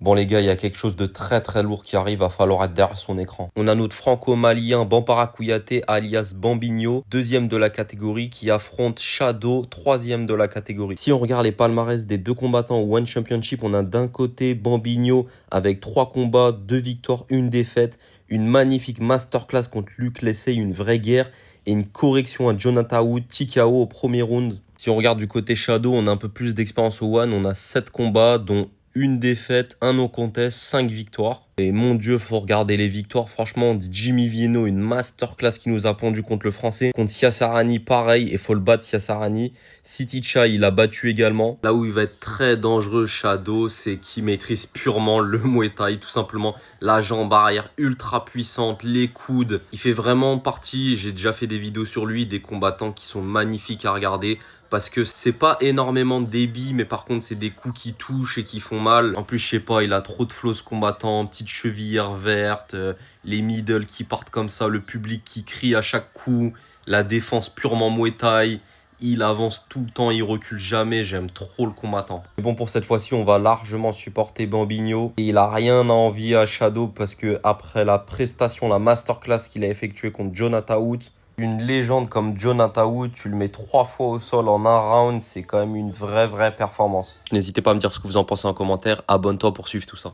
Bon les gars, il y a quelque chose de très très lourd qui arrive, va falloir être derrière son écran. On a notre franco-malien Bampara Kouyaté alias Bambinho, deuxième de la catégorie, qui affronte Shadow, troisième de la catégorie. Si on regarde les palmarès des deux combattants au One Championship, on a d'un côté Bambinho avec 3 combats, 2 victoires, 1 défaite, une magnifique masterclass contre Luc Lessay, une vraie guerre, et une correction à Jonathan Wood, TKO au premier round. Si on regarde du côté Shadow, on a un peu plus d'expérience au One, on a 7 combats, dont une défaite, un no contest, 5 victoires. Et mon Dieu, faut regarder les victoires. Franchement, Jimmy Vienno, une masterclass qui nous a pondu contre le français. Contre Siasarani, pareil, et faut le battre Siasarani. Siticha, il a battu également. Là où il va être très dangereux, Shadow, c'est qu'il maîtrise purement le Muay Thai, tout simplement. La jambe arrière ultra puissante, les coudes. Il fait vraiment partie, j'ai déjà fait des vidéos sur lui, des combattants qui sont magnifiques à regarder. Parce que c'est pas énormément de débit, mais par contre, c'est des coups qui touchent et qui font mal. En plus, je sais pas, il a trop de flow ce combattant, petite chevillère verte, les middle qui partent comme ça, le public qui crie à chaque coup, la défense purement Muay Thai. Il avance tout le temps, il recule jamais, j'aime trop le combattant. Mais bon, pour cette fois-ci, on va largement supporter Bambinho. Et il a rien à envier à Shadow parce que après la prestation, la masterclass qu'il a effectuée contre Jonathan Wood, une légende comme Jonathan Wood, tu le mets 3 fois au sol en un round, c'est quand même une vraie performance. N'hésitez pas à me dire ce que vous en pensez en commentaire. Abonne-toi pour suivre tout ça.